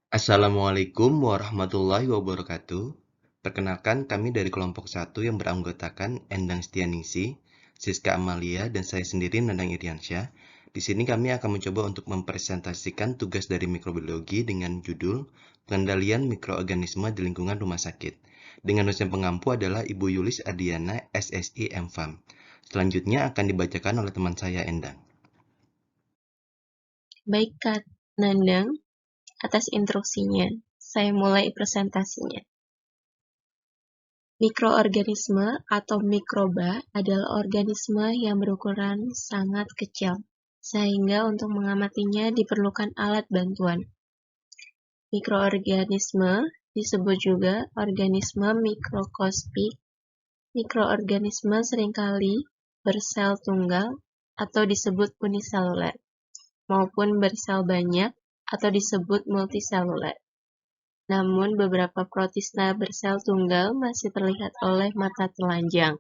Assalamualaikum warahmatullahi wabarakatuh. Perkenalkan, kami dari kelompok 1 yang beranggotakan Endang Setianingsih, Siska Amalia, dan saya sendiri Nandang Iriansyah. Di sini kami akan mencoba untuk mempresentasikan tugas dari mikrobiologi dengan judul Pengendalian Mikroorganisme di Lingkungan Rumah Sakit. Dengan dosen pengampu adalah Ibu Yulis Adiana, SSI MFAM. Selanjutnya akan dibacakan oleh teman saya, Endang. Baik Kak Nandang, atas instruksinya, saya mulai presentasinya. Mikroorganisme atau mikroba adalah organisme yang berukuran sangat kecil, sehingga untuk mengamatinya diperlukan alat bantuan. Mikroorganisme disebut juga organisme mikroskopik. Mikroorganisme seringkali bersel tunggal atau disebut uniseluler, maupun bersel banyak atau disebut multiseluler. Namun beberapa protista bersel tunggal masih terlihat oleh mata telanjang,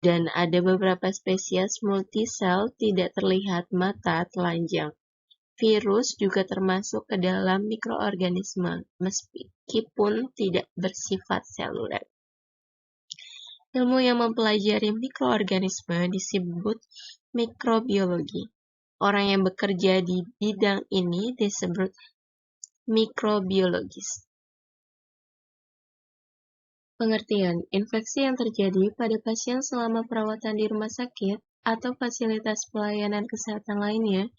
dan ada beberapa spesies multisel tidak terlihat mata telanjang. Virus juga termasuk ke dalam mikroorganisme, meskipun tidak bersifat seluler. Ilmu yang mempelajari mikroorganisme disebut mikrobiologi. Orang yang bekerja di bidang ini disebut mikrobiologis. Pengertian, infeksi yang terjadi pada pasien selama perawatan di rumah sakit atau fasilitas pelayanan kesehatan lainnya,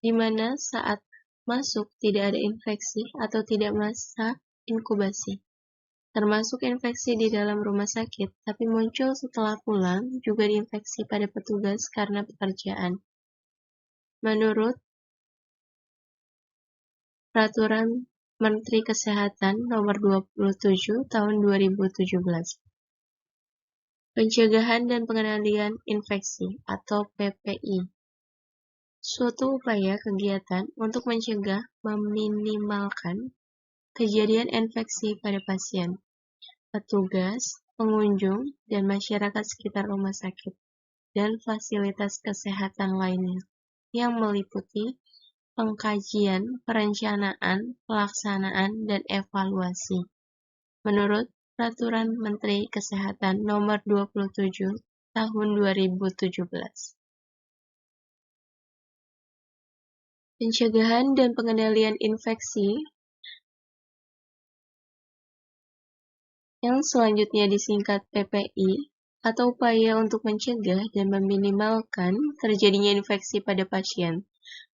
di mana saat masuk tidak ada infeksi atau tidak masa inkubasi. Termasuk infeksi di dalam rumah sakit, tapi muncul setelah pulang, juga diinfeksi pada petugas karena pekerjaan. Menurut Peraturan Menteri Kesehatan Nomor 27 Tahun 2017. Pencegahan dan Pengendalian Infeksi atau PPI. Suatu upaya kegiatan untuk mencegah meminimalkan kejadian infeksi pada pasien, petugas, pengunjung, dan masyarakat sekitar rumah sakit dan fasilitas kesehatan lainnya, yang meliputi pengkajian, perencanaan, pelaksanaan, dan evaluasi. Menurut Peraturan Menteri Kesehatan Nomor 27 Tahun 2017. Pencegahan dan pengendalian infeksi yang selanjutnya disingkat PPI atau upaya untuk mencegah dan meminimalkan terjadinya infeksi pada pasien,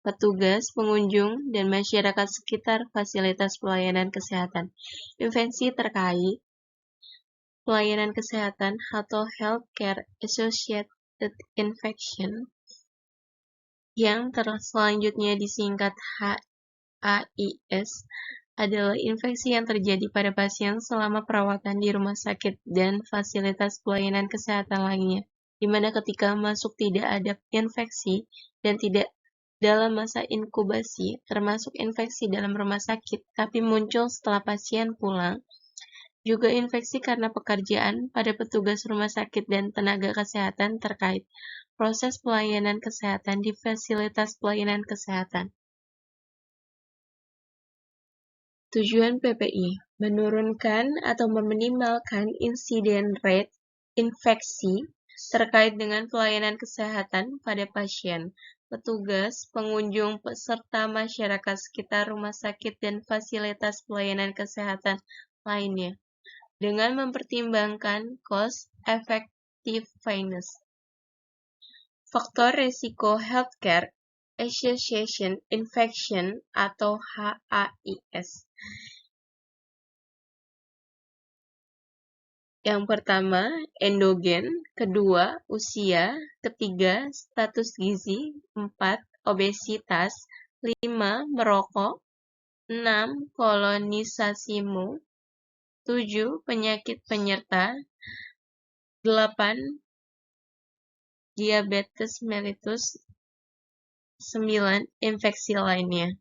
petugas, pengunjung, dan masyarakat sekitar fasilitas pelayanan kesehatan. Infeksi terkait pelayanan kesehatan atau healthcare associated infection yang selanjutnya disingkat HAIS adalah infeksi yang terjadi pada pasien selama perawatan di rumah sakit dan fasilitas pelayanan kesehatan lainnya, di mana ketika masuk tidak ada infeksi dan tidak dalam masa inkubasi, termasuk infeksi dalam rumah sakit, tapi muncul setelah pasien pulang, juga infeksi karena pekerjaan pada petugas rumah sakit dan tenaga kesehatan terkait proses pelayanan kesehatan di fasilitas pelayanan kesehatan. Tujuan PPI, menurunkan atau meminimalkan insiden rate infeksi terkait dengan pelayanan kesehatan pada pasien, petugas, pengunjung, peserta masyarakat sekitar rumah sakit dan fasilitas pelayanan kesehatan lainnya, dengan mempertimbangkan cost effectiveness. Faktor risiko healthcare association infection atau HAIS. Yang pertama, endogen, kedua, usia, ketiga, status gizi, 4, obesitas, 5, merokok, 6, kolonisasimu, 7, penyakit penyerta, 8, diabetes mellitus, 9, infeksi lainnya.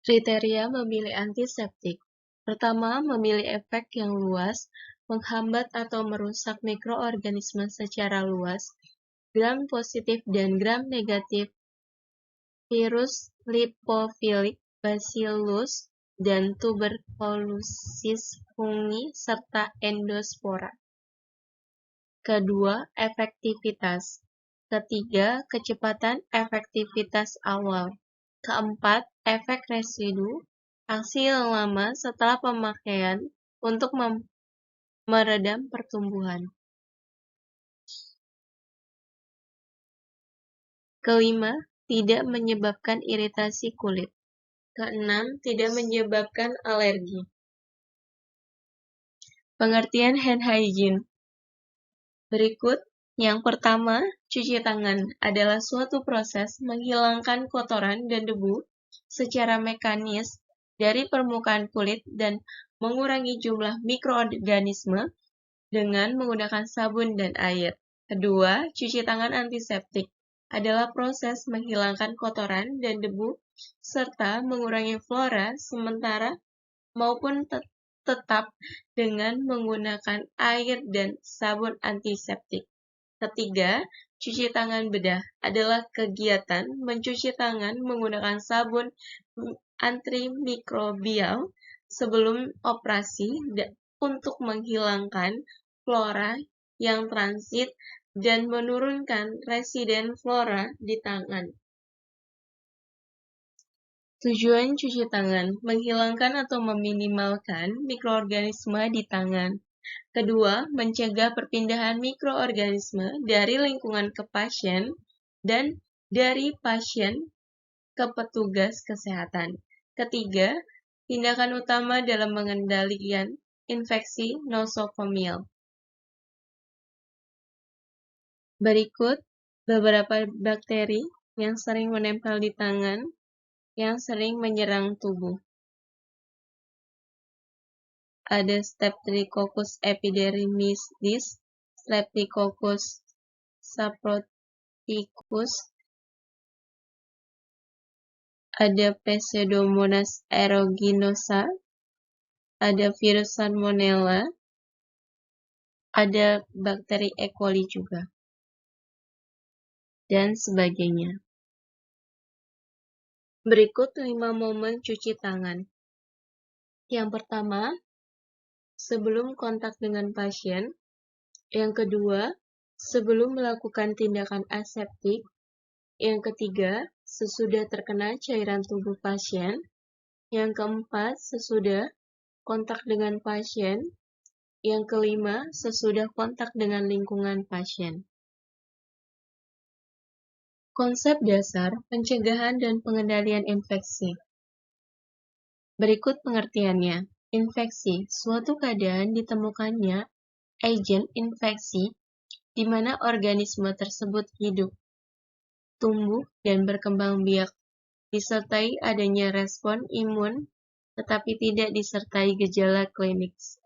Kriteria memilih antiseptik. Pertama, memilih efek yang luas, menghambat atau merusak mikroorganisme secara luas, gram positif dan gram negatif virus lipofilik, bacillus, dan tuberkulosis fungi, serta endospora. Kedua, efektivitas. Ketiga, kecepatan efektivitas awal. Keempat, efek residu, aksi yang lama setelah pemakaian untuk meredam pertumbuhan. Kelima, tidak menyebabkan iritasi kulit. Keenam, tidak menyebabkan alergi. Pengertian hand hygiene. Berikut, yang pertama, cuci tangan adalah suatu proses menghilangkan kotoran dan debu secara mekanis dari permukaan kulit dan mengurangi jumlah mikroorganisme dengan menggunakan sabun dan air. Kedua, cuci tangan antiseptik adalah proses menghilangkan kotoran dan debu serta mengurangi flora sementara maupun tetap dengan menggunakan air dan sabun antiseptik. Ketiga, cuci tangan bedah adalah kegiatan mencuci tangan menggunakan sabun antimikrobial sebelum operasi untuk menghilangkan flora yang transit dan menurunkan residen flora di tangan. Tujuan cuci tangan, menghilangkan atau meminimalkan mikroorganisme di tangan. Kedua, mencegah perpindahan mikroorganisme dari lingkungan ke pasien dan dari pasien ke petugas kesehatan. Ketiga, tindakan utama dalam mengendalikan infeksi nosokomial. Berikut beberapa bakteri yang sering menempel di tangan, yang sering menyerang tubuh. Ada Streptococcus epidermidis, Streptococcus saproticus, ada Pseudomonas aeruginosa, ada virus Salmonella, ada bakteri E. coli juga, dan sebagainya. Berikut 5 momen cuci tangan. Yang pertama, sebelum kontak dengan pasien. Yang kedua, sebelum melakukan tindakan aseptik. Yang ketiga, sesudah terkena cairan tubuh pasien. Yang keempat, sesudah kontak dengan pasien. Yang kelima, sesudah kontak dengan lingkungan pasien. Konsep dasar pencegahan dan pengendalian infeksi. Berikut pengertiannya. Infeksi, suatu keadaan ditemukannya agen infeksi di mana organisme tersebut hidup, tumbuh, dan berkembang biak, disertai adanya respon imun, tetapi tidak disertai gejala klinis.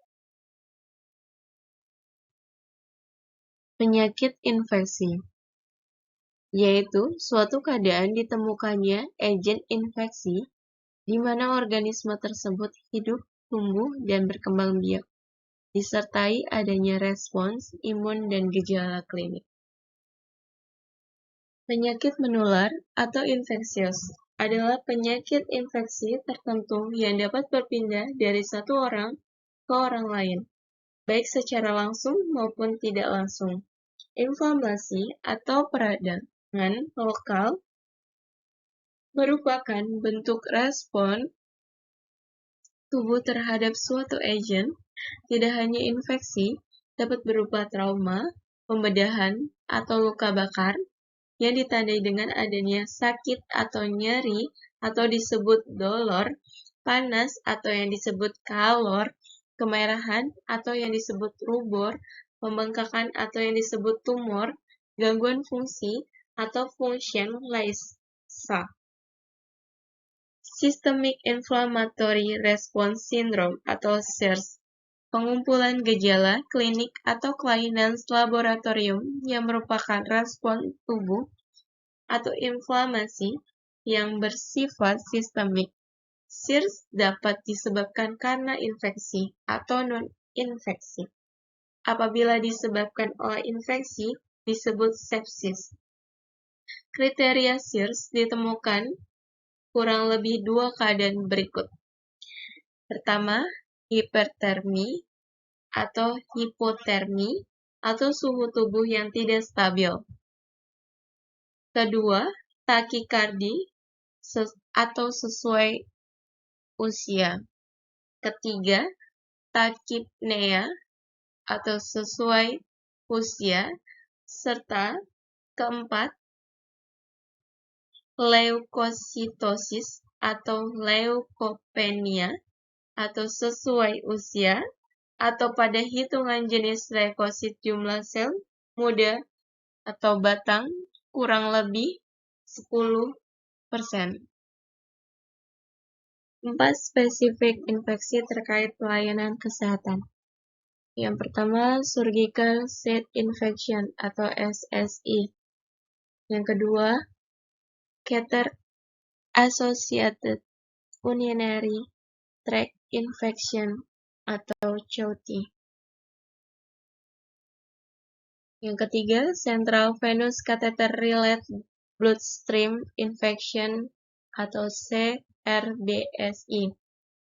Penyakit infeksi, yaitu suatu keadaan ditemukannya agen infeksi di mana organisme tersebut hidup, tumbuh, dan berkembang biak, disertai adanya respons imun dan gejala klinik. Penyakit menular atau infeksius adalah penyakit infeksi tertentu yang dapat berpindah dari satu orang ke orang lain, baik secara langsung maupun tidak langsung. Inflamasi atau peradangan lokal merupakan bentuk respon tubuh terhadap suatu agen. Tidak hanya infeksi, dapat berupa trauma, pembedahan, atau luka bakar, yang ditandai dengan adanya sakit atau nyeri atau disebut dolor, panas atau yang disebut kalor, kemerahan atau yang disebut rubor, pembengkakan atau yang disebut tumor, gangguan fungsi atau function laisa. Systemic Inflammatory Response Syndrome atau SIRS, pengumpulan gejala klinik atau kelainan laboratorium yang merupakan respon tubuh atau inflamasi yang bersifat sistemik. SIRS dapat disebabkan karena infeksi atau non-infeksi. Apabila disebabkan oleh infeksi, disebut sepsis. Kriteria SIRS ditemukan kurang lebih dua keadaan berikut. Pertama, hipertermi atau hipotermi atau suhu tubuh yang tidak stabil. Kedua, takikardi atau sesuai usia. Ketiga, takipnea atau sesuai usia. Serta keempat, leukositosis atau leukopenia atau sesuai usia atau pada hitungan jenis leukosit jumlah sel muda atau batang kurang lebih 10%. 4 spesifik infeksi terkait pelayanan kesehatan. Yang pertama, surgical site infection atau SSI. Yang kedua, catheter associated urinary tract infection atau COTI. Yang ketiga, central venous catheter related bloodstream infection atau CRBSI.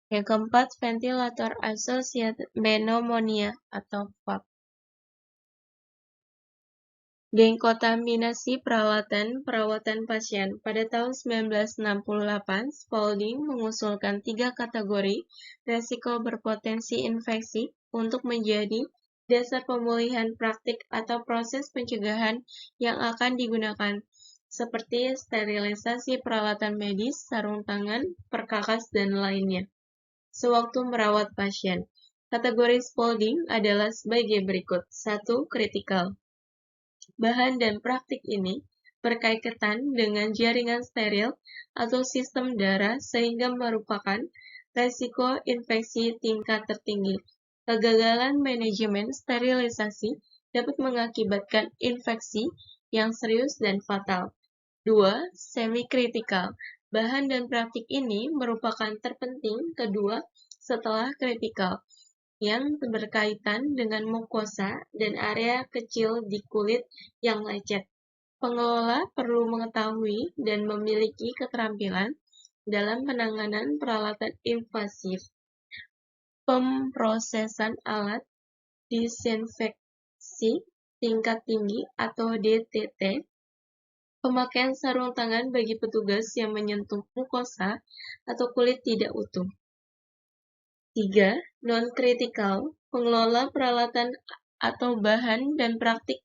Yang keempat, ventilator associated pneumonia atau VAP. Dekontaminasi perawatan pasien. Pada tahun 1968, Spaulding mengusulkan 3 kategori resiko berpotensi infeksi untuk menjadi dasar pemulihan praktik atau proses pencegahan yang akan digunakan, seperti sterilisasi peralatan medis, sarung tangan, perkakas, dan lainnya. Sewaktu merawat pasien, kategori Spaulding adalah sebagai berikut. 1. Kritikal. Bahan dan praktik ini berkaitan dengan jaringan steril atau sistem darah sehingga merupakan resiko infeksi tingkat tertinggi. Kegagalan manajemen sterilisasi dapat mengakibatkan infeksi yang serius dan fatal. 2. Semi-kritikal. Bahan dan praktik ini merupakan terpenting kedua setelah kritikal, yang berkaitan dengan mukosa dan area kecil di kulit yang lecet. Pengelola perlu mengetahui dan memiliki keterampilan dalam penanganan peralatan invasif, pemrosesan alat disinfeksi tingkat tinggi atau DTT, pemakaian sarung tangan bagi petugas yang menyentuh mukosa atau kulit tidak utuh. 3. Non-kritikal, pengelola peralatan atau bahan dan praktik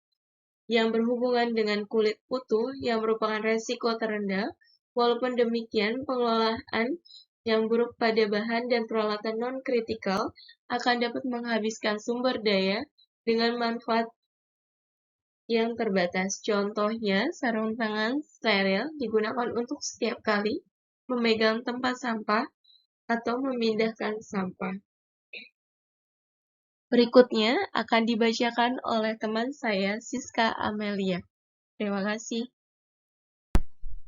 yang berhubungan dengan kulit utuh yang merupakan resiko terendah. Walaupun demikian, pengelolaan yang buruk pada bahan dan peralatan non-kritikal akan dapat menghabiskan sumber daya dengan manfaat yang terbatas. Contohnya, sarung tangan steril digunakan untuk setiap kali memegang tempat sampah atau memindahkan sampah. Berikutnya akan dibacakan oleh teman saya, Siska Amelia. Terima kasih.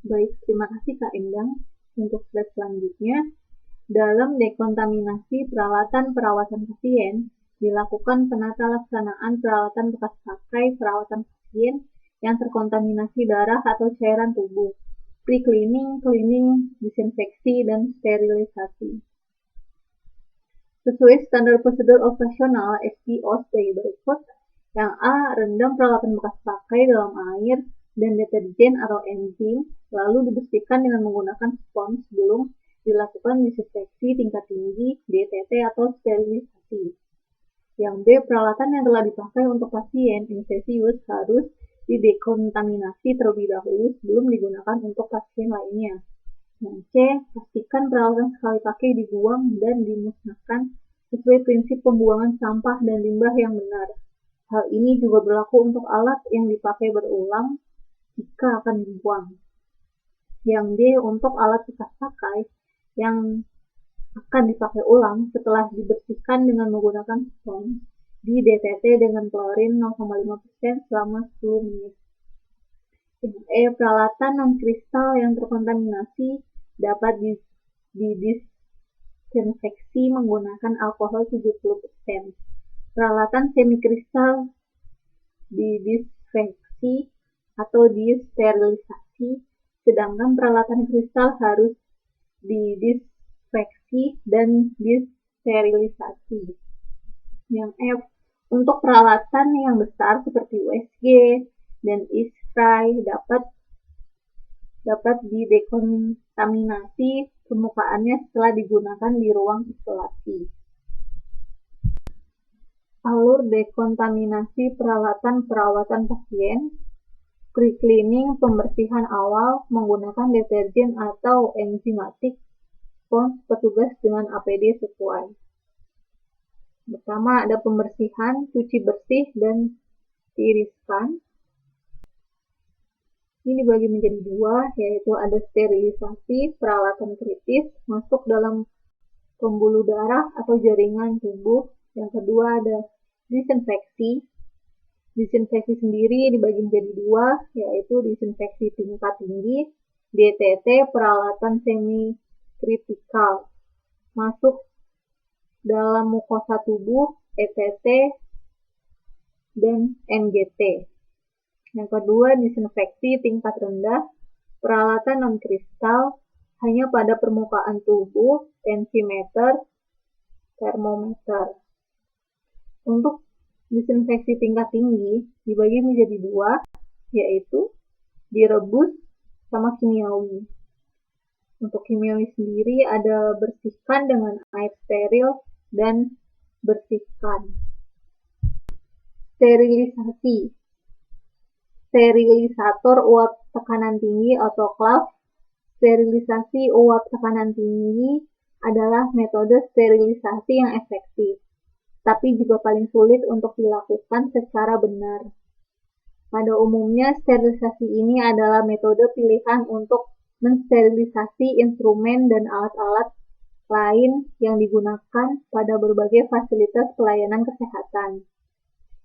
Baik, terima kasih Kak Endang. Untuk slide selanjutnya, dalam dekontaminasi peralatan perawatan pasien, dilakukan penata laksanaan peralatan bekas pakai perawatan pasien yang terkontaminasi darah atau cairan tubuh, pre-cleaning, cleaning, disinfeksi, dan sterilisasi. Sesuai standar prosedur operasional SPO sebagai berikut. Yang A, rendam peralatan bekas pakai dalam air dan deterjen atau enzim, lalu dibersihkan dengan menggunakan spons sebelum dilakukan disinfeksi tingkat tinggi, DTT atau sterilisasi. Yang B, peralatan yang telah dipakai untuk pasien infeksius harus didekontaminasi terlebih dahulu sebelum digunakan untuk pasien lainnya. Yang C, pastikan peralatan sekali pakai dibuang dan dimusnahkan sesuai prinsip pembuangan sampah dan limbah yang benar. Hal ini juga berlaku untuk alat yang dipakai berulang jika akan dibuang. Yang D, untuk alat bekas pakai yang akan dipakai ulang setelah dibersihkan dengan menggunakan spons, di DTT dengan klorin 0,5% selama 10 menit. Yang E, peralatan non-kristal yang terkontaminasi dapat didisinfeksi menggunakan alkohol 70%. Peralatan semikristal didisinfeksi atau disterilisasi. sterilisasi, sedangkan peralatan kristal harus didisinfeksi dan disterilisasi. Yang F, untuk peralatan yang besar seperti USG dan ISFRI dapat didekontaminasi permukaannya setelah digunakan di ruang isolasi. Alur dekontaminasi peralatan perawatan pasien, pre-cleaning pembersihan awal menggunakan deterjen atau enzimatik, spons petugas dengan APD sesuai. Pertama ada pembersihan, cuci bersih, dan tiriskan. Ini dibagi menjadi dua, yaitu ada sterilisasi peralatan kritis masuk dalam pembuluh darah atau jaringan tubuh. Yang kedua ada disinfeksi. Disinfeksi sendiri dibagi menjadi dua, yaitu disinfeksi tingkat tinggi, DTT peralatan semi kritikal masuk dalam mukosa tubuh, ETT dan NGT. Yang kedua disinfeksi tingkat rendah, peralatan non-kristal hanya pada permukaan tubuh, tensimeter, termometer. Untuk disinfeksi tingkat tinggi dibagi menjadi dua, yaitu direbus sama kimiawi. Untuk kimiawi sendiri ada bersihkan dengan air steril dan bersihkan. Sterilisasi. Sterilisator uap tekanan tinggi autoclave. Sterilisasi uap tekanan tinggi adalah metode sterilisasi yang efektif, tapi juga paling sulit untuk dilakukan secara benar. Pada umumnya, sterilisasi ini adalah metode pilihan untuk mensterilisasi instrumen dan alat-alat lain yang digunakan pada berbagai fasilitas pelayanan kesehatan.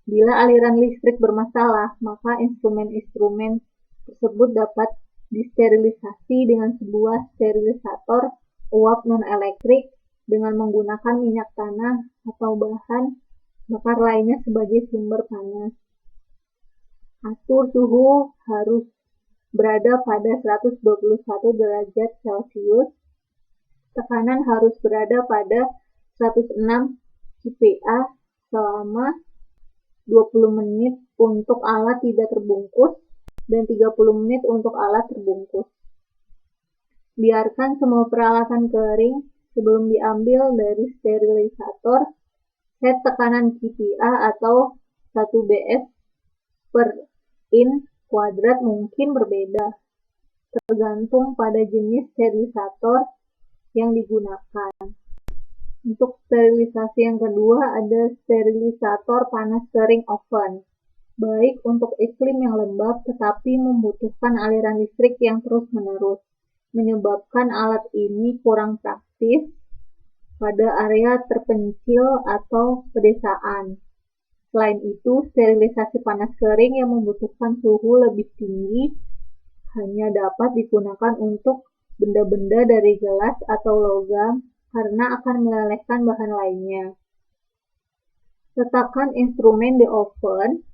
Bila aliran listrik bermasalah, maka instrumen-instrumen tersebut dapat disterilisasi dengan sebuah sterilisator uap non-elektrik dengan menggunakan minyak tanah atau bahan bakar lainnya sebagai sumber panas. Atur suhu harus berada pada 121 derajat Celcius. Tekanan harus berada pada 106 kPa selama 20 menit untuk alat tidak terbungkus dan 30 menit untuk alat terbungkus. Biarkan semua peralatan kering sebelum diambil dari sterilisator. Set tekanan kPa atau 1 bs per in kuadrat mungkin berbeda, tergantung pada jenis sterilisator yang digunakan. Untuk sterilisasi yang kedua ada sterilisator panas kering oven, baik untuk iklim yang lembab tetapi membutuhkan aliran listrik yang terus-menerus, menyebabkan alat ini kurang praktis pada area terpencil atau pedesaan. Selain itu, sterilisasi panas kering yang membutuhkan suhu lebih tinggi hanya dapat digunakan untuk benda-benda dari gelas atau logam karena akan melelehkan bahan lainnya. Letakkan instrumen di oven,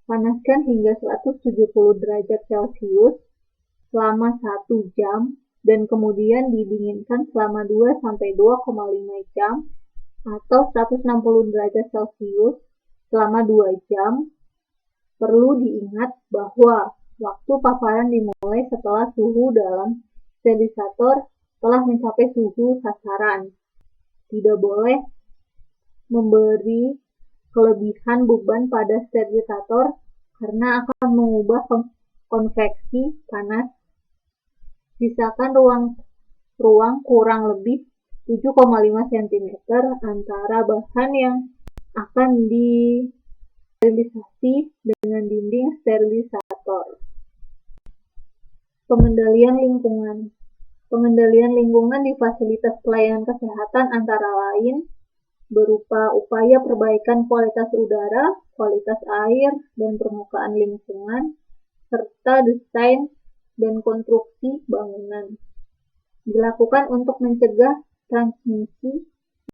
panaskan hingga 170 derajat Celcius selama 1 jam dan kemudian didinginkan selama 2-2,5 jam atau 160 derajat Celcius selama 2 jam. Perlu diingat bahwa waktu paparan dimulai setelah suhu dalam sterilisator telah mencapai suhu sasaran. Tidak boleh memberi kelebihan beban pada sterilisator karena akan mengubah konveksi panas. Sisakan ruang kurang lebih 7,5 cm antara bahan yang akan disterilisasi dengan dinding sterilisator. Pengendalian lingkungan. Pengendalian lingkungan di fasilitas pelayanan kesehatan antara lain berupa upaya perbaikan kualitas udara, kualitas air, dan permukaan lingkungan, serta desain dan konstruksi bangunan. Dilakukan untuk mencegah transmisi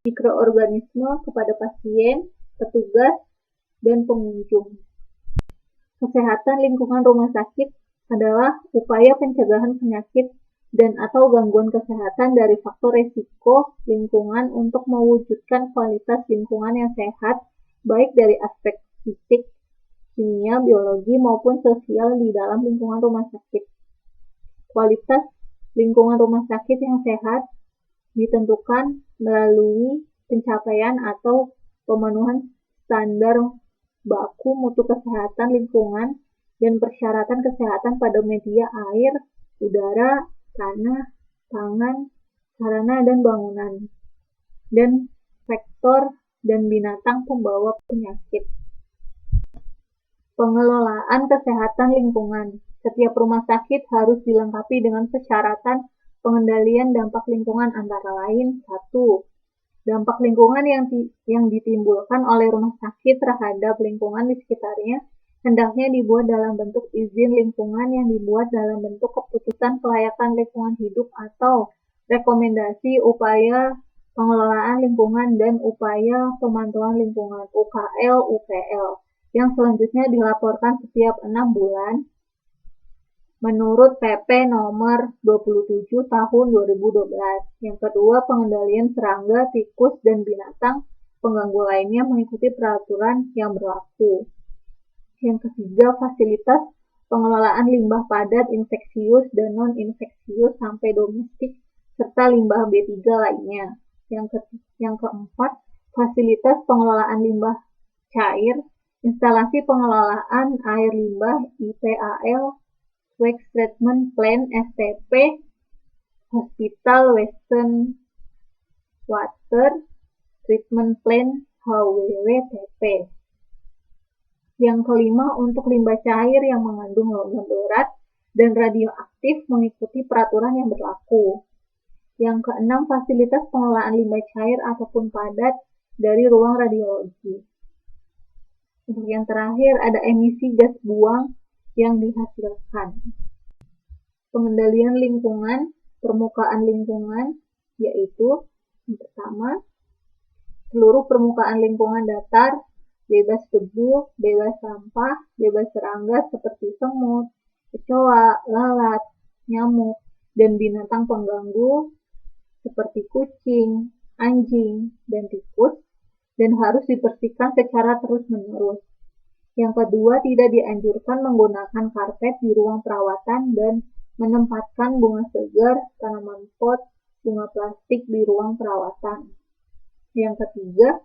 mikroorganisme kepada pasien, petugas, dan pengunjung. Kesehatan lingkungan rumah sakit adalah upaya pencegahan penyakit dan atau gangguan kesehatan dari faktor resiko lingkungan untuk mewujudkan kualitas lingkungan yang sehat, baik dari aspek fisik, kimia, biologi, maupun sosial di dalam lingkungan rumah sakit. Kualitas lingkungan rumah sakit yang sehat ditentukan melalui pencapaian atau pemenuhan standar baku mutu kesehatan lingkungan dan persyaratan kesehatan pada media air, udara, tanah, pangan, sarana dan bangunan, dan vektor dan binatang pembawa penyakit. Pengelolaan kesehatan lingkungan. Setiap rumah sakit harus dilengkapi dengan persyaratan pengendalian dampak lingkungan antara lain 1. Dampak lingkungan yang ditimbulkan oleh rumah sakit terhadap lingkungan di sekitarnya hendaknya dibuat dalam bentuk izin lingkungan yang dibuat dalam bentuk keputusan kelayakan lingkungan hidup atau rekomendasi upaya pengelolaan lingkungan dan upaya pemantauan lingkungan UKL-UPL yang selanjutnya dilaporkan setiap 6 bulan menurut PP nomor 27 tahun 2012. Yang kedua, pengendalian serangga, tikus, dan binatang pengganggu lainnya mengikuti peraturan yang berlaku. Yang ketiga, fasilitas pengelolaan limbah padat, infeksius, dan non-infeksius sampai domestik, serta limbah B3 lainnya. Yang keempat, fasilitas pengelolaan limbah cair, instalasi pengelolaan air limbah IPAL, Waste Treatment Plant STP, Hospital Waste Water Treatment Plant HWWTP. Yang kelima, untuk limbah cair yang mengandung logam berat dan radioaktif mengikuti peraturan yang berlaku. Yang keenam, fasilitas pengelolaan limbah cair ataupun padat dari ruang radiologi. Untuk yang terakhir, ada emisi gas buang yang dihasilkan. Pengendalian lingkungan, permukaan lingkungan, yaitu yang pertama, seluruh permukaan lingkungan datar, bebas debu, bebas sampah, bebas serangga seperti semut, kecoa, lalat, nyamuk, dan binatang pengganggu seperti kucing, anjing, dan tikus, dan harus dibersihkan secara terus-menerus. Yang kedua, tidak dianjurkan menggunakan karpet di ruang perawatan dan menempatkan bunga segar, tanaman pot, bunga plastik di ruang perawatan. Yang ketiga,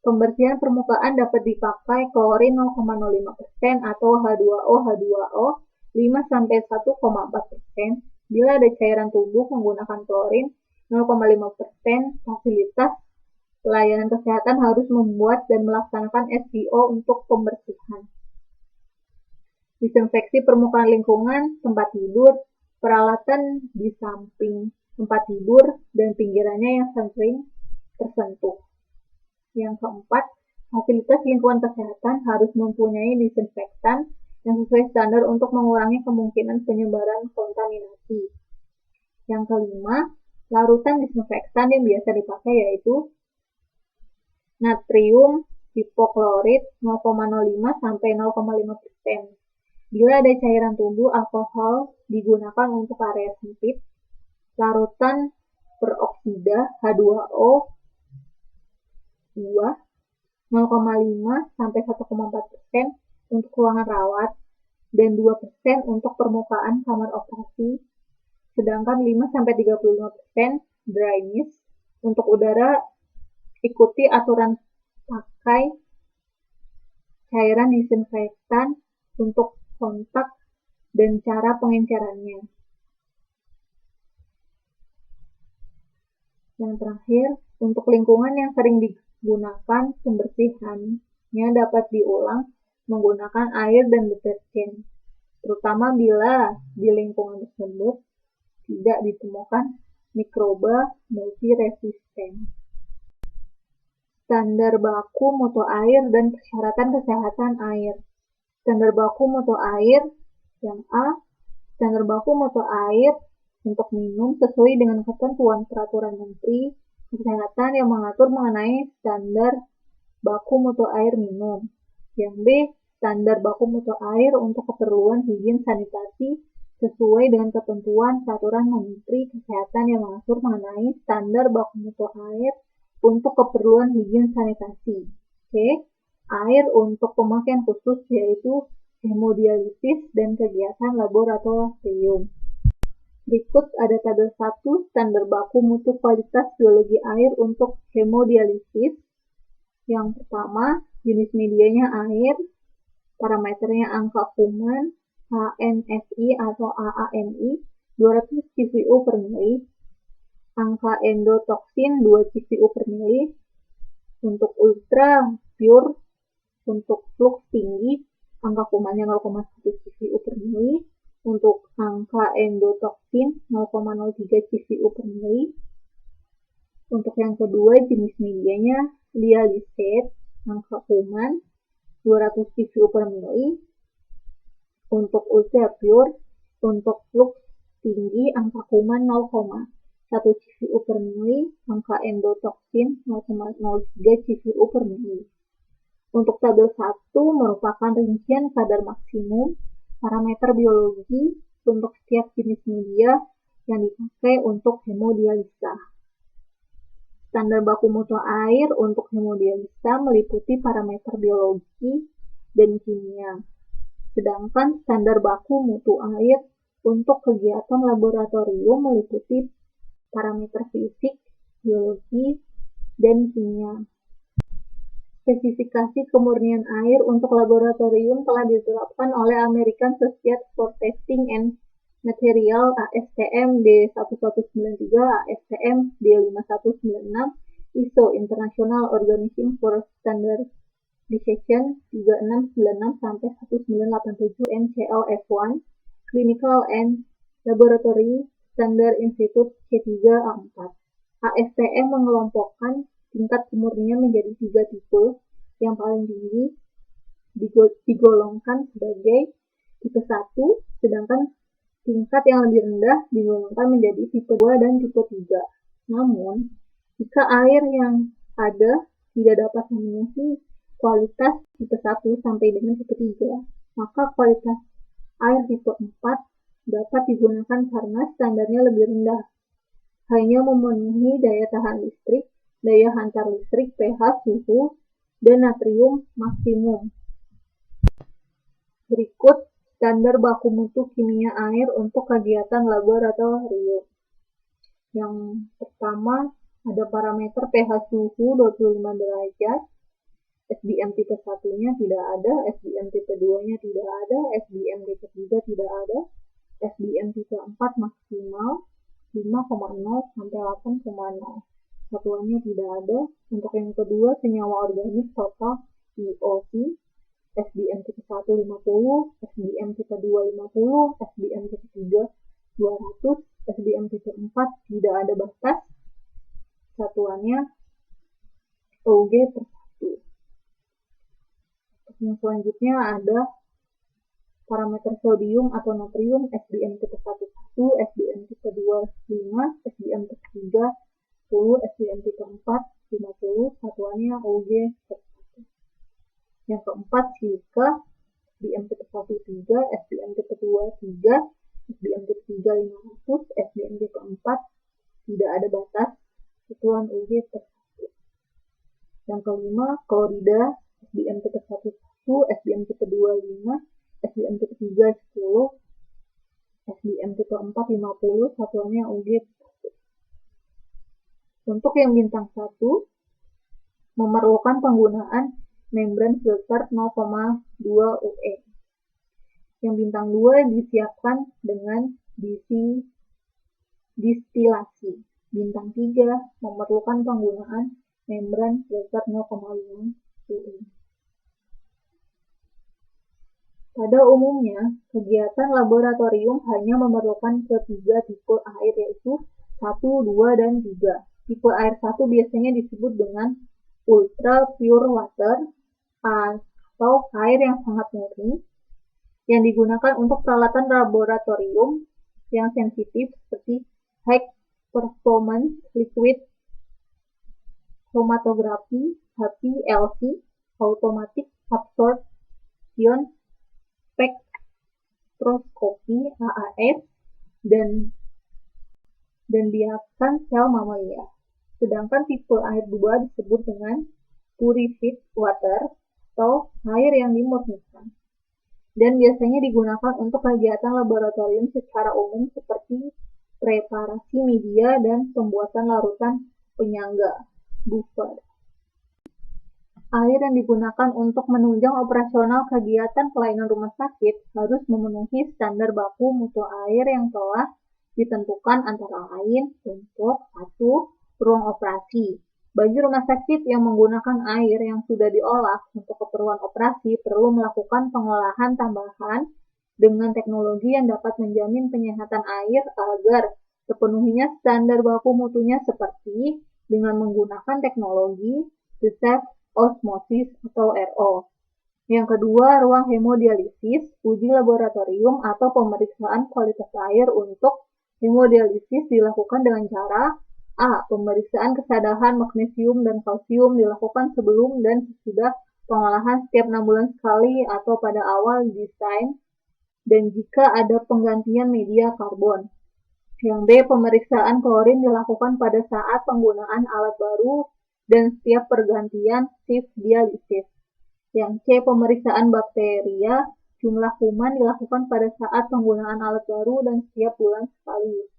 pembersihan permukaan dapat dipakai klorin 0,05% atau H2O 5-1,4%. Bila ada cairan tubuh menggunakan klorin 0,5%, fasilitas pelayanan kesehatan harus membuat dan melaksanakan SPO untuk pembersihan. Disinfeksi permukaan lingkungan, tempat tidur, peralatan di samping tempat tidur, dan pinggirannya yang sering tersentuh. Yang keempat, fasilitas lingkungan kesehatan harus mempunyai disinfektan yang sesuai standar untuk mengurangi kemungkinan penyebaran kontaminasi. Yang kelima, larutan disinfektan yang biasa dipakai yaitu natrium hipoklorit 0,05-0,5%. Bila ada cairan tubuh, alkohol digunakan untuk area sempit. Larutan peroksida H2O 0,5-1,4% untuk ruangan rawat dan 2% untuk permukaan kamar operasi, sedangkan 5-35% dry mist untuk udara. Ikuti aturan pakai cairan disinfektan untuk kontak dan cara pengencerannya. Yang terakhir, untuk lingkungan yang sering digunakan, pembersihannya dapat diulang menggunakan air dan deterjen, terutama bila di lingkungan tersebut tidak ditemukan mikroba multiresisten. Standar baku mutu air dan persyaratan kesehatan air. Standar baku mutu air yang A. Standar baku mutu air untuk minum sesuai dengan ketentuan Peraturan Menteri Kesehatan yang mengatur mengenai standar baku mutu air minum. Yang B. Standar baku mutu air untuk keperluan higien sanitasi sesuai dengan ketentuan peraturan Menteri Kesehatan yang mengatur mengenai standar baku mutu air untuk keperluan higien sanitasi. Air untuk pemakaian khusus yaitu hemodialisis dan kegiatan laboratorium. Berikut ada tabel 1 standar baku mutu kualitas biologi air untuk hemodialisis. Yang pertama, jenis medianya air, parameternya angka kuman, HNSI atau AAMI 200 CVU per mili, angka endotoksin 2 CVU per mili, untuk ultra pure, untuk flux tinggi, angka kumannya 0,1 CVU per mili, untuk angka endotoksin 0,03 CVU per mili. Untuk yang kedua, jenis medianya dialysate, angka kuman 200 CVU per mili, untuk ultra pure, untuk flux tinggi, angka kuman 0,1 CVU per mili, angka endotoksin 0,03 CVU per mili. Untuk tabel 1 merupakan rincian kadar maksimum parameter biologi untuk setiap jenis media yang dipakai untuk hemodialisa. Standar baku mutu air untuk hemodialisa meliputi parameter biologi dan kimia. Sedangkan standar baku mutu air untuk kegiatan laboratorium meliputi parameter fisik, biologi, dan kimia. Spesifikasi kemurnian air untuk laboratorium telah ditetapkan oleh American Society for Testing and Material ASTM D1193, ASTM D5196, ISO International Organism for Standardization 3696-1987 NCL-F1, Clinical and Laboratory Standard Institute C3A4. ASTM mengelompokkan tingkat kemurnian menjadi 3 tipe. Yang paling tinggi digolongkan sebagai tipe 1, sedangkan tingkat yang lebih rendah digolongkan menjadi tipe 2 dan tipe 3. Namun, jika air yang ada tidak dapat memenuhi kualitas tipe 1 sampai dengan tipe 3, maka kualitas air tipe 4 dapat digunakan karena standarnya lebih rendah, hanya memenuhi daya tahan listrik, daya hantar listrik, pH, suhu, dan natrium maksimum. Berikut standar baku mutu kimia air untuk kegiatan laboratorium. Yang pertama ada parameter pH suhu 25 derajat, SBM tipe 1-nya tidak ada, SBM tipe 2-nya tidak ada, SBM tipe 3 tidak ada, SBM tipe 4 maksimal 5,0 sampai 8,0. Satuannya tidak ada. Untuk yang kedua, senyawa organik total VOC, SBM tipe 1 50, SBM tipe 2 50, SBM tipe 3 200, SBM tipe 4 tidak ada batas. Satuannya OG per 1. Yang selanjutnya ada parameter sodium atau natrium, SBM tipe 11, SBM tipe 25, SBM tipe 3 10, SBM tipe 4 50, satuannya OG per 1. Yang keempat, silika, SBM tipe 1 3, SBM tipe 2 3, SBM tipe 3 500, SBM tipe 4 tidak ada batas, satuan OG per 1. Yang kelima, klorida, SBM tipe 1 1, SBM tipe 2 5, SBM tipe 3 10, SBM tipe 4 50, satuannya OG per 1. Untuk yang bintang 1, memerlukan penggunaan membran filter 0,2 UE. Yang bintang 2 disiapkan dengan distilasi. Bintang 3 memerlukan penggunaan membran filter 0,5 UE. Pada umumnya, kegiatan laboratorium hanya memerlukan ketiga tipe air, yaitu 1, 2, dan 3. Tipe air 1 biasanya disebut dengan ultra pure water atau air yang sangat murni, yang digunakan untuk peralatan laboratorium yang sensitif seperti high performance liquid chromatography HPLC, automatic absorption spektroskopi AAS dan biarkan sel mamalia. Sedangkan tipe air 2 disebut dengan purified water atau air yang dimurnikan. Dan biasanya digunakan untuk kegiatan laboratorium secara umum seperti preparasi media dan pembuatan larutan penyangga buffer. Air yang digunakan untuk menunjang operasional kegiatan pelayanan rumah sakit harus memenuhi standar baku mutu air yang telah ditentukan, antara lain untuk 1. Ruang operasi. Bagi rumah sakit yang menggunakan air yang sudah diolah untuk keperluan operasi perlu melakukan pengolahan tambahan dengan teknologi yang dapat menjamin penyehatan air agar sepenuhnya standar baku mutunya, seperti dengan menggunakan teknologi reverse osmosis atau RO. Yang kedua, ruang hemodialisis, uji laboratorium atau pemeriksaan kualitas air untuk hemodialisis dilakukan dengan cara A. Pemeriksaan kesadaran magnesium dan kalsium dilakukan sebelum dan sesudah pengolahan setiap 6 bulan sekali atau pada awal desain dan jika ada penggantian media karbon. Yang B. Pemeriksaan klorin dilakukan pada saat penggunaan alat baru dan setiap pergantian shift dialisis. Yang C. Pemeriksaan bakteria jumlah kuman dilakukan pada saat penggunaan alat baru dan setiap bulan sekali.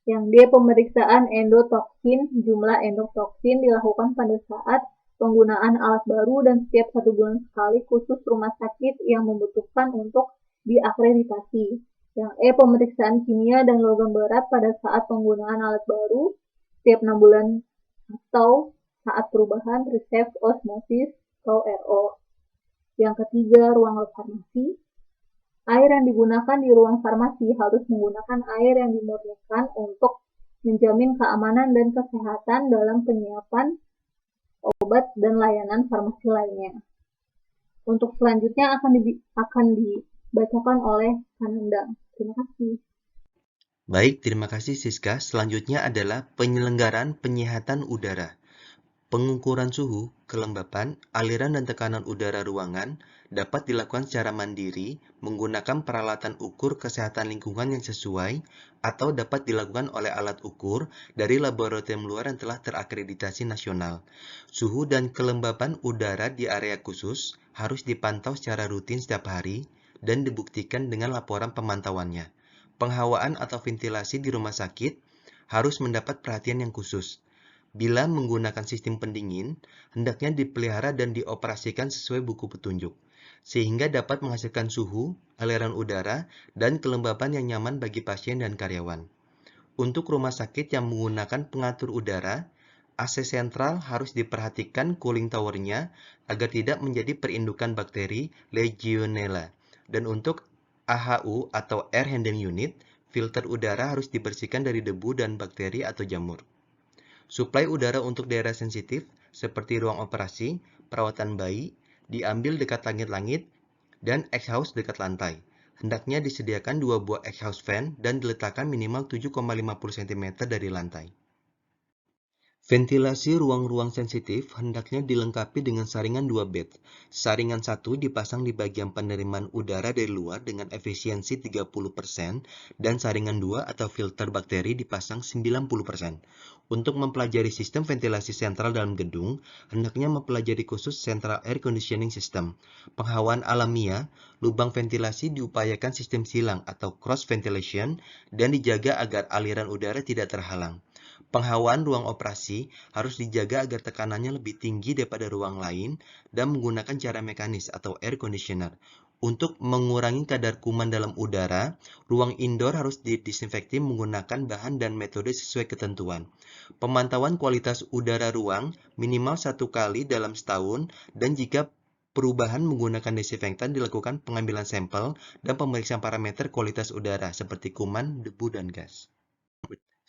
Yang D. Pemeriksaan endotoksin jumlah endotoksin dilakukan pada saat penggunaan alat baru dan setiap 1 bulan sekali khusus rumah sakit yang membutuhkan untuk diakreditasi. Yang E. Pemeriksaan kimia dan logam berat pada saat penggunaan alat baru setiap 6 bulan atau saat perubahan reverse osmosis atau RO. Yang ketiga, ruang farmasi. Air yang digunakan di ruang farmasi harus menggunakan air yang dimurnikan untuk menjamin keamanan dan kesehatan dalam penyiapan obat dan layanan farmasi lainnya. Untuk selanjutnya akan dibacakan oleh Kanandang. Terima kasih. Baik, terima kasih Siska. Selanjutnya adalah penyelenggaraan penyihatan udara. Pengukuran suhu, kelembapan, aliran dan tekanan udara ruangan dapat dilakukan secara mandiri menggunakan peralatan ukur kesehatan lingkungan yang sesuai atau dapat dilakukan oleh alat ukur dari laboratorium luar yang telah terakreditasi nasional. Suhu dan kelembapan udara di area khusus harus dipantau secara rutin setiap hari dan dibuktikan dengan laporan pemantauannya. Penghawaan atau ventilasi di rumah sakit harus mendapat perhatian yang khusus. Bila menggunakan sistem pendingin, hendaknya dipelihara dan dioperasikan sesuai buku petunjuk, sehingga dapat menghasilkan suhu, aliran udara, dan kelembapan yang nyaman bagi pasien dan karyawan. Untuk rumah sakit yang menggunakan pengatur udara, AC sentral harus diperhatikan cooling tower-nya agar tidak menjadi perindukan bakteri Legionella. Dan untuk AHU atau Air Handling Unit, filter udara harus dibersihkan dari debu dan bakteri atau jamur. Suplai udara untuk daerah sensitif seperti ruang operasi, perawatan bayi, diambil dekat langit-langit, dan exhaust dekat lantai. Hendaknya disediakan 2 buah exhaust fan dan diletakkan minimal 7,50 cm dari lantai. Ventilasi ruang-ruang sensitif hendaknya dilengkapi dengan saringan 2 bed. Saringan 1 dipasang di bagian penerimaan udara dari luar dengan efisiensi 30% dan saringan 2 atau filter bakteri dipasang 90%. Untuk mempelajari sistem ventilasi sentral dalam gedung, hendaknya mempelajari khusus Central Air Conditioning System. Penghawaan alamiah, lubang ventilasi diupayakan sistem silang atau cross ventilation dan dijaga agar aliran udara tidak terhalang. Penghawaan ruang operasi harus dijaga agar tekanannya lebih tinggi daripada ruang lain dan menggunakan cara mekanis atau air conditioner. Untuk mengurangi kadar kuman dalam udara, ruang indoor harus didisinfekti menggunakan bahan dan metode sesuai ketentuan. Pemantauan kualitas udara ruang minimal 1 kali dalam setahun dan jika perubahan menggunakan desinfektan dilakukan pengambilan sampel dan pemeriksaan parameter kualitas udara seperti kuman, debu, dan gas.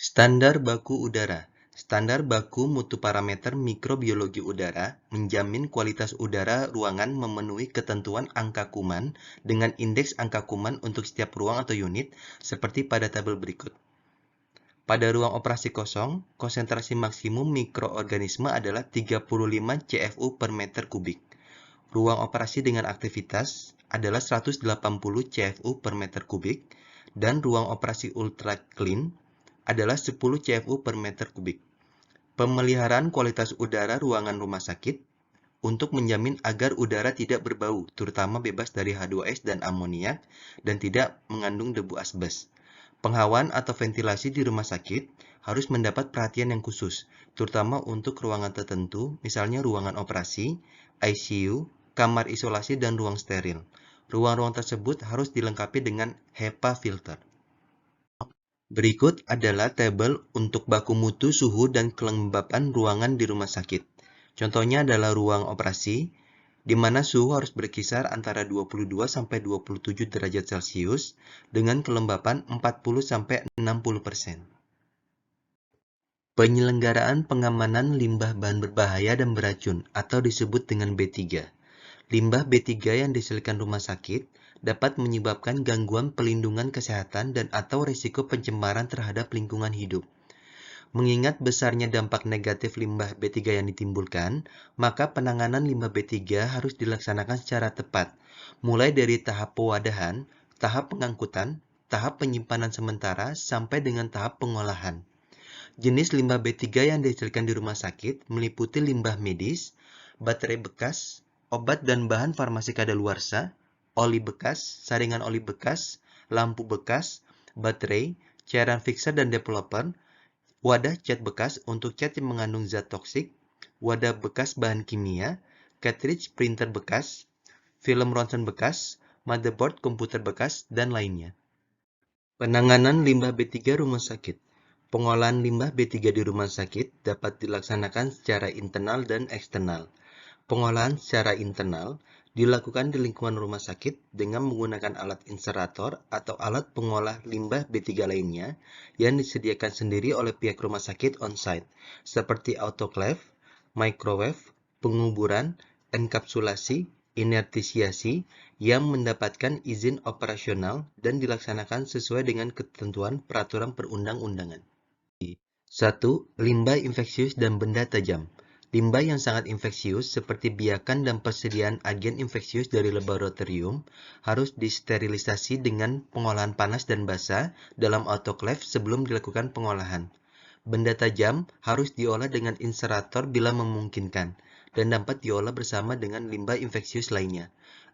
Standar baku udara. Standar baku mutu parameter mikrobiologi udara menjamin kualitas udara ruangan memenuhi ketentuan angka kuman dengan indeks angka kuman untuk setiap ruang atau unit seperti pada tabel berikut. Pada ruang operasi kosong, konsentrasi maksimum mikroorganisme adalah 35 CFU per meter kubik. Ruang operasi dengan aktivitas adalah 180 CFU per meter kubik dan ruang operasi ultra clean adalah 10 CFU per meter kubik. Pemeliharaan kualitas udara ruangan rumah sakit untuk menjamin agar udara tidak berbau, terutama bebas dari H2S dan amoniak, dan tidak mengandung debu asbes. Penghawaan atau ventilasi di rumah sakit harus mendapat perhatian yang khusus, terutama untuk ruangan tertentu, misalnya ruangan operasi, ICU, kamar isolasi, dan ruang steril. Ruang-ruang tersebut harus dilengkapi dengan HEPA filter. Berikut adalah tabel untuk baku mutu, suhu, dan kelembapan ruangan di rumah sakit. Contohnya adalah ruang operasi, di mana suhu harus berkisar antara 22–27 derajat Celcius dengan kelembapan 40–60%. Penyelenggaraan pengamanan limbah bahan berbahaya dan beracun atau disebut dengan B3. Limbah B3 yang dihasilkan rumah sakit dapat menyebabkan gangguan pelindungan kesehatan dan atau risiko pencemaran terhadap lingkungan hidup. Mengingat besarnya dampak negatif limbah B3 yang ditimbulkan, maka penanganan limbah B3 harus dilaksanakan secara tepat, mulai dari tahap pewadahan, tahap pengangkutan, tahap penyimpanan sementara, sampai dengan tahap pengolahan. Jenis limbah B3 yang dihasilkan di rumah sakit meliputi limbah medis, baterai bekas, obat dan bahan farmasi kadaluarsa, oli bekas, saringan oli bekas, lampu bekas, baterai, cairan fixer dan developer, wadah cat bekas untuk cat yang mengandung zat toksik, wadah bekas bahan kimia, cartridge printer bekas, film ronsen bekas, motherboard komputer bekas, dan lainnya. Penanganan limbah B3 rumah sakit. Pengolahan limbah B3 di rumah sakit dapat dilaksanakan secara internal dan eksternal. Pengolahan secara internal dilakukan di lingkungan rumah sakit dengan menggunakan alat inserator atau alat pengolah limbah B3 lainnya yang disediakan sendiri oleh pihak rumah sakit on-site, seperti autoclave, microwave, penguburan, enkapsulasi, inertisiasi, yang mendapatkan izin operasional dan dilaksanakan sesuai dengan ketentuan peraturan perundang-undangan. 1. Limbah infeksius dan benda tajam. Limbah yang sangat infeksius seperti biakan dan persediaan agen infeksius dari laboratorium harus disterilisasi dengan pengolahan panas dan basah dalam autoclave sebelum dilakukan pengolahan. Benda tajam harus diolah dengan inserator bila memungkinkan dan dapat diolah bersama dengan limbah infeksius lainnya.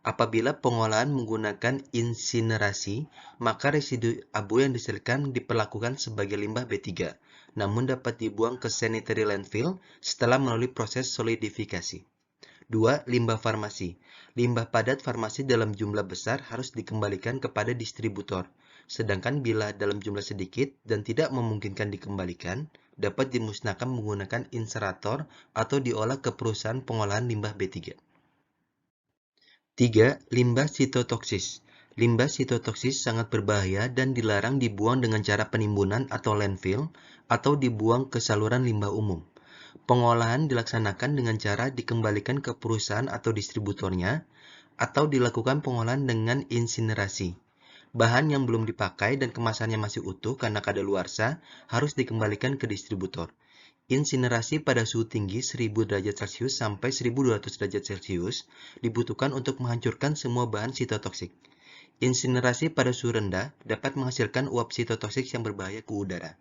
Apabila pengolahan menggunakan insinerasi, maka residu abu yang dihasilkan diperlakukan sebagai limbah B3. Namun dapat dibuang ke sanitary landfill setelah melalui proses solidifikasi. 2. Limbah farmasi. Limbah padat farmasi dalam jumlah besar harus dikembalikan kepada distributor, sedangkan bila dalam jumlah sedikit dan tidak memungkinkan dikembalikan, dapat dimusnahkan menggunakan inserator atau diolah ke perusahaan pengolahan limbah B3. 3. Limbah sitotoksis. Limbah sitotoksis sangat berbahaya dan dilarang dibuang dengan cara penimbunan atau landfill atau dibuang ke saluran limbah umum. Pengolahan dilaksanakan dengan cara dikembalikan ke perusahaan atau distributornya atau dilakukan pengolahan dengan insinerasi. Bahan yang belum dipakai dan kemasannya masih utuh karena kadaluarsa harus dikembalikan ke distributor. Insinerasi pada suhu tinggi 1000 derajat Celcius sampai 1200 derajat Celcius dibutuhkan untuk menghancurkan semua bahan sitotoksik. Insinerasi pada suhu rendah dapat menghasilkan uap sitotoksik yang berbahaya ke udara.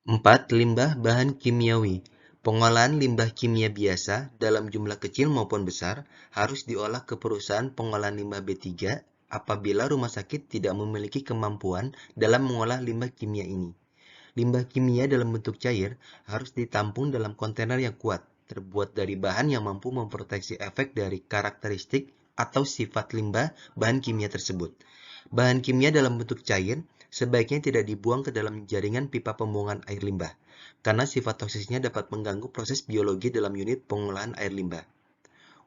4. Limbah bahan kimiawi. Pengolahan limbah kimia biasa dalam jumlah kecil maupun besar harus diolah ke perusahaan pengolahan limbah B3 apabila rumah sakit tidak memiliki kemampuan dalam mengolah limbah kimia ini. Limbah kimia dalam bentuk cair harus ditampung dalam kontainer yang kuat, terbuat dari bahan yang mampu memproteksi efek dari karakteristik atau sifat limbah bahan kimia tersebut. Bahan kimia dalam bentuk cair sebaiknya tidak dibuang ke dalam jaringan pipa pembuangan air limbah, karena sifat toksisnya dapat mengganggu proses biologi dalam unit pengolahan air limbah.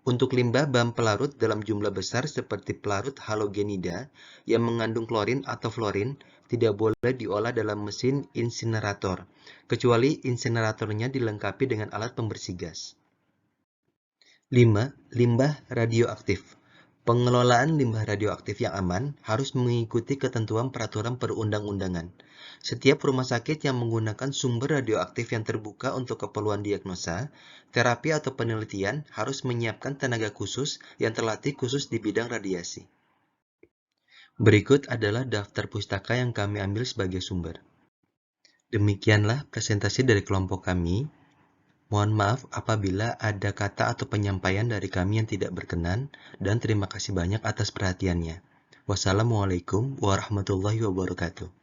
Untuk limbah bahan pelarut dalam jumlah besar seperti pelarut halogenida yang mengandung klorin atau fluorin tidak boleh diolah dalam mesin insinerator, kecuali insineratornya dilengkapi dengan alat pembersih gas. 5. Limbah radioaktif. Pengelolaan limbah radioaktif yang aman harus mengikuti ketentuan peraturan perundang-undangan. Setiap rumah sakit yang menggunakan sumber radioaktif yang terbuka untuk keperluan diagnosa, terapi atau penelitian harus menyiapkan tenaga khusus yang terlatih khusus di bidang radiasi. Berikut adalah daftar pustaka yang kami ambil sebagai sumber. Demikianlah presentasi dari kelompok kami. Mohon maaf apabila ada kata atau penyampaian dari kami yang tidak berkenan, dan terima kasih banyak atas perhatiannya. Wassalamualaikum warahmatullahi wabarakatuh.